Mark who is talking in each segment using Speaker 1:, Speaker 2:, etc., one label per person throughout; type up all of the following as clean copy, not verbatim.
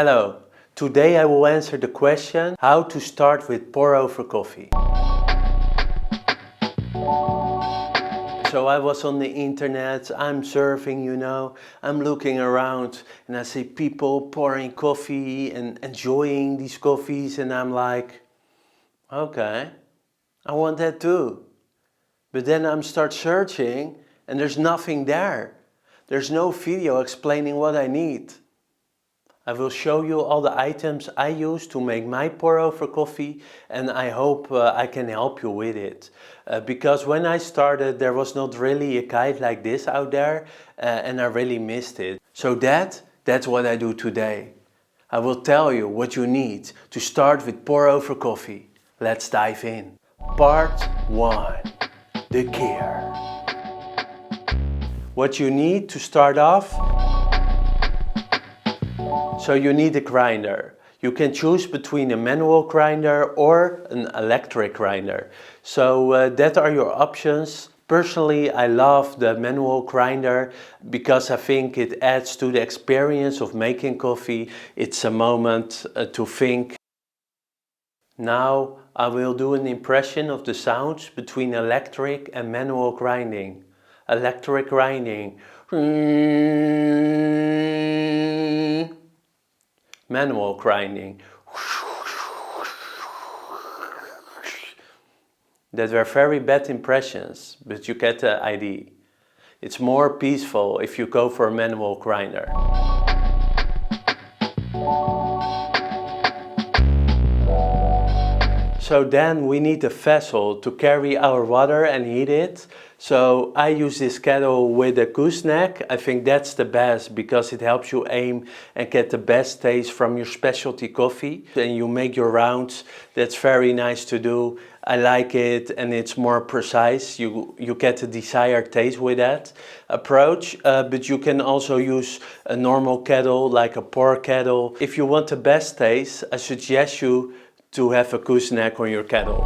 Speaker 1: Hello, today I will answer the question how to start with pour over coffee. So I was on the internet, I'm surfing, I'm looking around and I see people pouring coffee and enjoying these coffees, and I'm like, okay, I want that too. But then I'm start searching and there's nothing there. There's no video explaining what I need. I will show you all the items I use to make my pour over coffee, and I hope I can help you with it. Because when I started there was not really a guide like this out there, and I really missed it. So that's what I do today. I will tell you what you need to start with pour over coffee. Let's dive in. Part 1. The gear. What you need to start off. So you need a grinder. You can choose between a manual grinder or an electric grinder. So that are your options. Personally, I love the manual grinder because I think it adds to the experience of making coffee. It's a moment to think. Now I will do an impression of the sounds between electric and manual grinding. Electric grinding. Manual grinding. That were very bad impressions, but you get the idea. It's more peaceful if you go for a manual grinder. So then we need a vessel to carry our water and heat it. So I use this kettle with a gooseneck. I think that's the best because it helps you aim and get the best taste from your specialty coffee. And you make your rounds. That's very nice to do. I like it and it's more precise. You get the desired taste with that approach. But you can also use a normal kettle like a pour kettle. If you want the best taste, I suggest you to have a gooseneck on your kettle.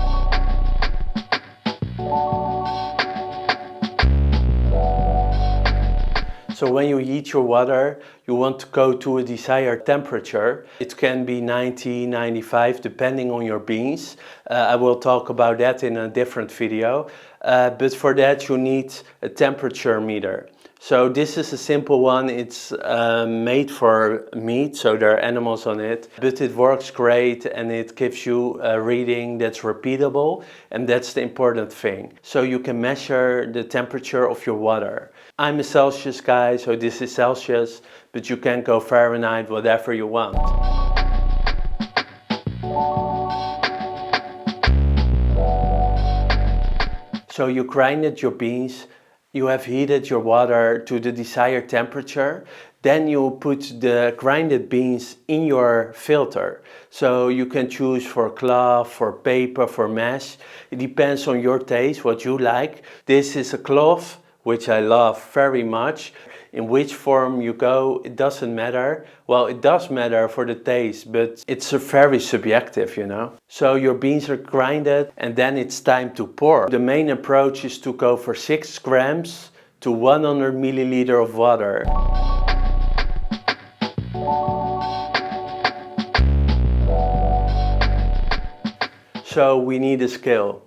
Speaker 1: So when you heat your water, you want to go to a desired temperature. It can be 90, 95 depending on your beans. I will talk about that in a different video. But for that you need a temperature meter. So this is a simple one. It's made for meat, so there are animals on it. But it works great and it gives you a reading that's repeatable, and that's the important thing. So you can measure the temperature of your water. I'm a Celsius guy, so this is Celsius, but you can go Fahrenheit, whatever you want. So you grinded your beans. You have heated your water to the desired temperature. Then you put the grinded beans in your filter. So you can choose for cloth, for paper, for mesh. It depends on your taste, what you like. This is a cloth, which I love very much. In which form you go, it doesn't matter. Well, it does matter for the taste, but it's very subjective, So your beans are grinded and then it's time to pour. The main approach is to go for 6 grams to 100 milliliter of water. So we need a scale.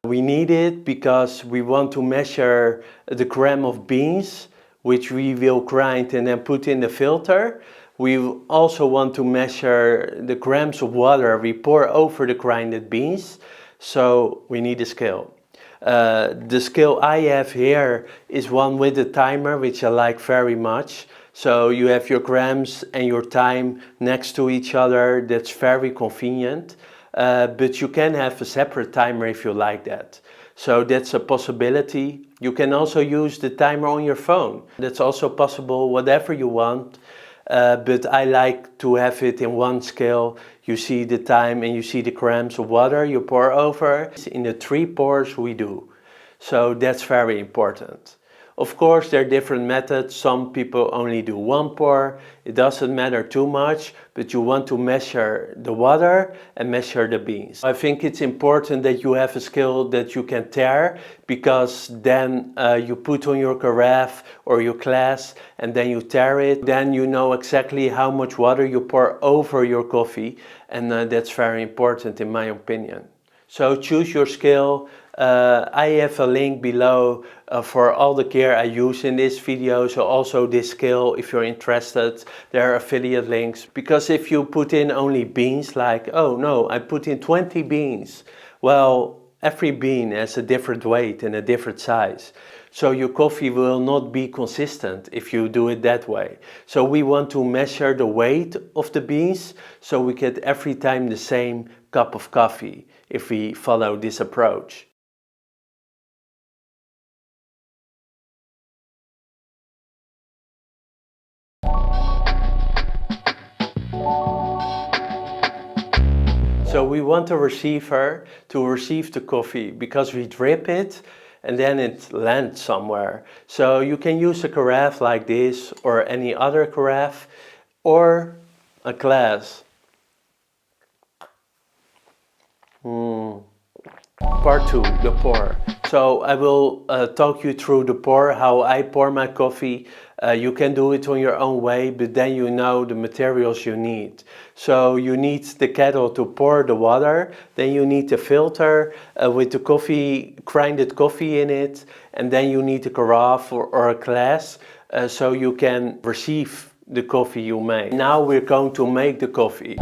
Speaker 1: We need it because we want to measure the gram of beans which we will grind and then put in the filter. We also want to measure the grams of water we pour over the grinded beans. So we need a scale. The scale I have here is one with a timer, which I like very much. So you have your grams and your time next to each other. That's very convenient. But you can have a separate timer if you like that. So that's a possibility. You can also use the timer on your phone. That's also possible, whatever you want. But I like to have it in one scale. You see the time and you see the grams of water you pour over. In the 3 pours we do. So that's very important. Of course, there are different methods. Some people only do one pour. It doesn't matter too much, but you want to measure the water and measure the beans. I think it's important that you have a scale that you can tare, because then you put on your carafe or your glass and then you tare it. Then you know exactly how much water you pour over your coffee, and that's very important in my opinion. So choose your scale. I have a link below for all the gear I use in this video, so also this scale if you're interested. There are affiliate links, because if you put in only beans, like, oh no, I put in 20 beans, well, every bean has a different weight and a different size. So your coffee will not be consistent if you do it that way. So we want to measure the weight of the beans, so we get every time the same cup of coffee if we follow this approach. So we want a receiver to receive the coffee, because we drip it and then it lands somewhere. So you can use a carafe like this or any other carafe, or a glass. Part 2, the pour. So I will talk you through the pour, how I pour my coffee. You can do it on your own way, but then you know the materials you need. So you need the kettle to pour the water, then you need the filter with the coffee, grinded coffee in it, and then you need a carafe or a glass so you can receive the coffee you make. Now we're going to make the coffee.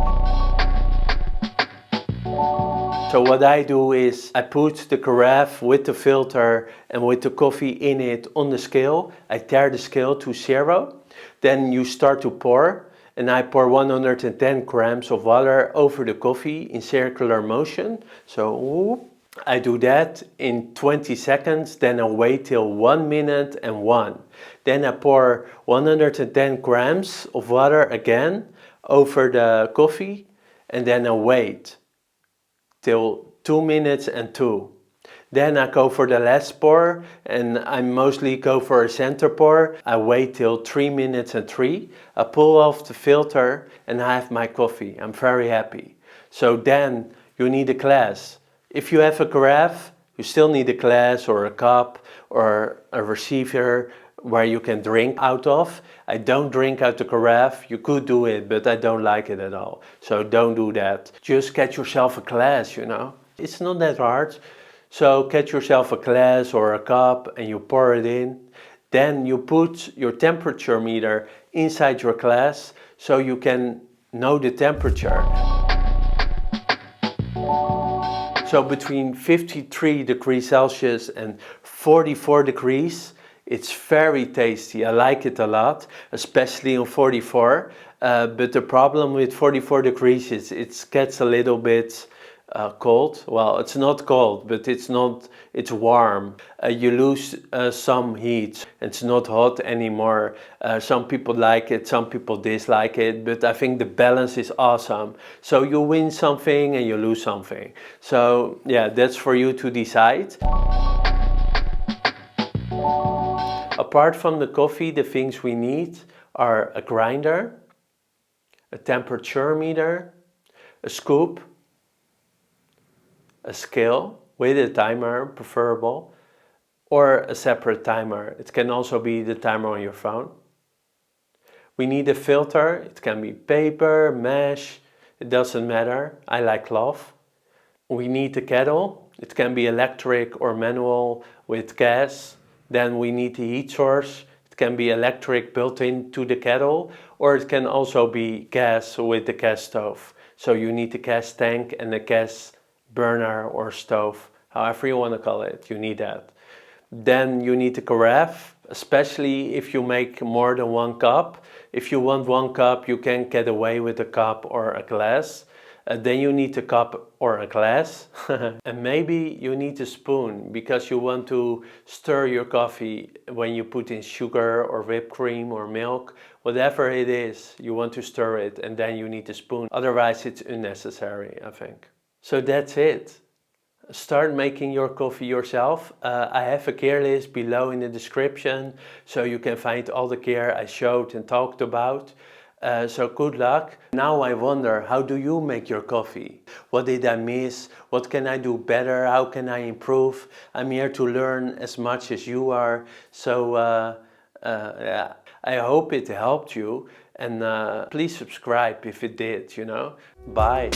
Speaker 1: So what I do is I put the carafe with the filter and with the coffee in it on the scale. I tare the scale to 0. Then you start to pour, and I pour 110 grams of water over the coffee in circular motion. So I do that in 20 seconds, then I wait till 1 minute and 1. Then I pour 110 grams of water again over the coffee, and then I wait till 2 minutes and 2. Then I go for the last pour, and I mostly go for a center pour. I wait till 3 minutes and 3. I pull off the filter and I have my coffee. I'm very happy. So then you need a glass. If you have a carafe, you still need a glass or a cup or a receiver where you can drink out of. I don't drink out the carafe. You could do it, but I don't like it at all. So don't do that. Just get yourself a glass, you know. It's not that hard. So get yourself a glass or a cup and you pour it in. Then you put your temperature meter inside your glass so you can know the temperature. So between 53 degrees Celsius and 44 degrees, it's very tasty. I like it a lot, especially on 44. But the problem with 44 degrees is it gets a little bit cold. Well, it's not cold, but it's warm. You lose some heat. It's not hot anymore. Some people like it, some people dislike it, but I think the balance is awesome. So you win something and you lose something. So yeah, that's for you to decide. Apart from the coffee, the things we need are a grinder, a temperature meter, a scoop, a scale with a timer, preferable, or a separate timer. It can also be the timer on your phone. We need a filter. It can be paper, mesh, it doesn't matter. I like cloth. We need a kettle. It can be electric or manual with gas. Then we need the heat source. It can be electric built into the kettle, or it can also be gas with the gas stove. So you need the gas tank and the gas burner or stove, however you want to call it, you need that. Then you need the carafe, especially if you make more than 1 cup. If you want 1 cup, you can get away with a cup or a glass. Then you need a cup or a glass. And maybe you need a spoon, because you want to stir your coffee when you put in sugar or whipped cream or milk. Whatever it is, you want to stir it, and then you need a spoon. Otherwise it's unnecessary, I think. So that's it. Start making your coffee yourself. I have a gear list below in the description, so you can find all the gear I showed and talked about. So good luck. Now I wonder, how do you make your coffee? What did I miss? What can I do better? How can I improve? I'm here to learn as much as you are. So yeah, I hope it helped you, and please subscribe if it did, you know. Bye.